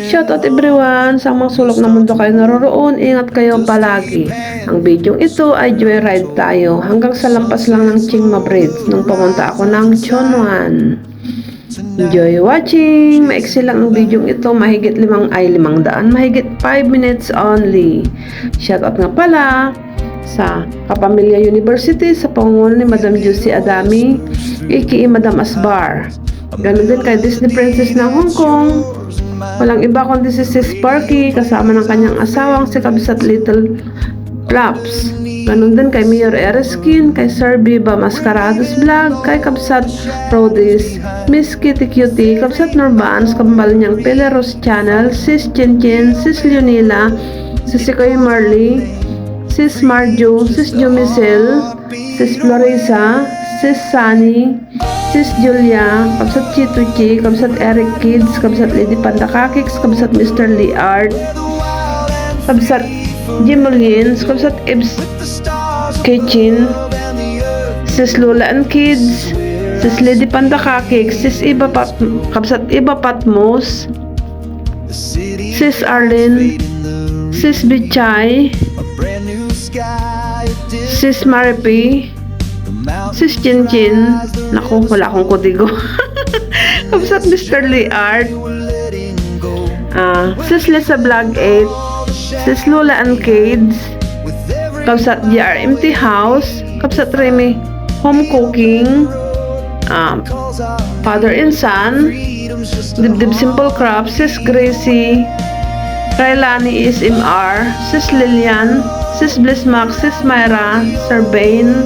Shoutout everyone! Sa mga sulok ng mundo kayo naroroon, ingat kayo palagi. Ang video ito ay joyride tayo hanggang sa lampas lang ng Chingma Bridge nung pumunta ako ng Chonwan. Enjoy watching! Maiksi lang ang video ito, mahigit 500, mahigit 5 minutes only. Shoutout nga pala sa Kapamilya University sa pangunguna ni Madam Juicy Adami, aka Madam Asbar. Ganun din kay Disney Princess ng Hong Kong. Walang iba kundi si Sis Sparky kasama ng kanyang asawang si Kabsat Little Flaps. Ganun din kay Mayor Ereskin, kay Sir Biba Mascarados Vlog, kay Kabsat Rodis, Miss Kitty Cutie, Kabsat Norbans, kambal niyang Peleros Channel, Sis Chinchin, Sis Leonila, Sis Koy Marley, Sis Marjo, Sis Jumicel, Sis Florisa, Sis Sunny, Sis Julia, Kabsat Chito Chi, Kabsat Eric Kids, Kabsat Lady Panda Kakix, Kabsat Mr. Liard, Kabsat Jimolins, Kabsat Ibs Kitchen, Sis Lola and Kids, Sis Lady Panda Kakix, Sis Kabsat Iba Patmos, Sis Arlene, Sis Bichay, Sis Maripi, Sis Chinchin, naku, wala akong kodigo. Kabsat Mr. Liard, Sis Lisa Vlog 8, Sis Lola and Kids, Kabsat GRMT House, Kabsat Remy Home Cooking, Father and Son, Dibdib Simple Crafts, Sis Gracie, Railani SMR, Sis Lilian, Sis Blissmax, Sis Myra, Sir Bane.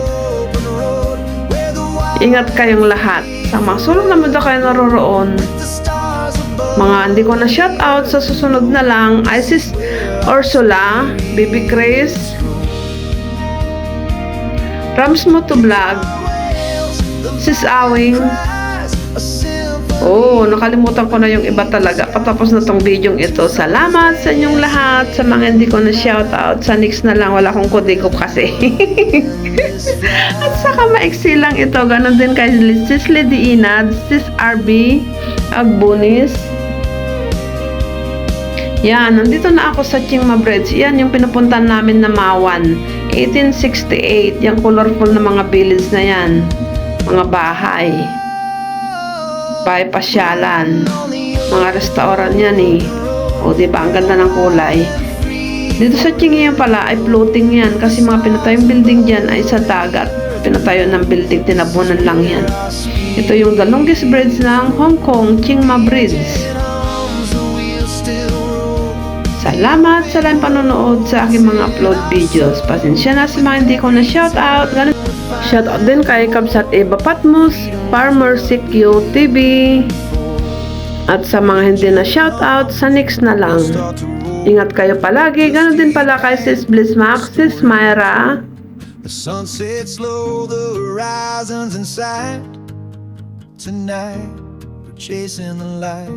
Ingat kayong lahat. Sa mga sulok na mundo kayo naroroon. Mga hindi ko na shoutout, sa susunod na lang ay Sis Ursula, Baby Grace, Rams Moto Vlog, Sis Awing. Oh, nakalimutan ko na yung iba talaga. Patapos na tong video ito. Salamat sa inyong lahat. Sa mga hindi ko na shoutout, sa next na lang, wala akong kodigo kasi. At saka maiksi lang ito. Ganon din kay Sis Lady Inad, Sis RB Agbunis. Yan, nandito na ako sa Chingma Bridge. Yan yung pinupuntan namin na Mawan 1868. Yung colorful na mga village na yan, mga bahay, pasyalan, mga restaurant yan eh. O diba, ang ganda ng kulay. Dito sa Chingy yan pala ay floating yan kasi mga pinatayong building dyan ay sa dagat. Pinatayo ng building, tinabunan lang yan. Ito yung the longest bridge ng Hong Kong, Chingma Bridge. Salamat sa lang panonood sa aking mga upload videos. Pasensya na sa mga hindi ko na shoutout. Shoutout din kay Kabsat Eva Patmos, Farmer CQ TV. At sa mga hindi na shoutout, sa next na lang. Ingat kayo palagi. Ganon din pala kay Sis Blissmax, Sis Myra. The sun sets low, the horizon's in sight. Tonight, we're chasing the light.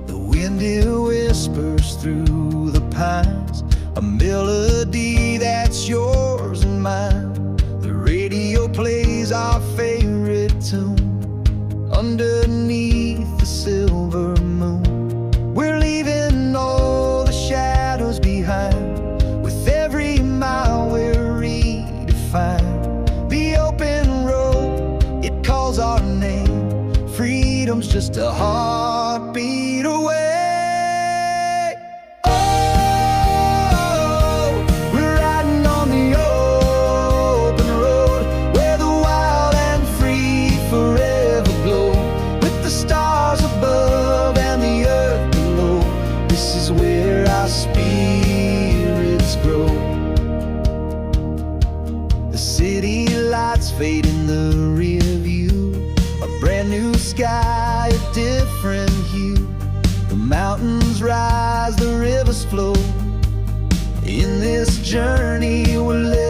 The wind it whispers through the pines, a melody that's yours and mine. The radio plays our favorite tune underneath the silver moon. We're leaving all the shadows behind. With every mile we're redefined. The open road, it calls our name. Freedom's just a heartbeat away. Fade in the rear view, a brand new sky, a different hue. The mountains rise, the rivers flow. In this journey we're living.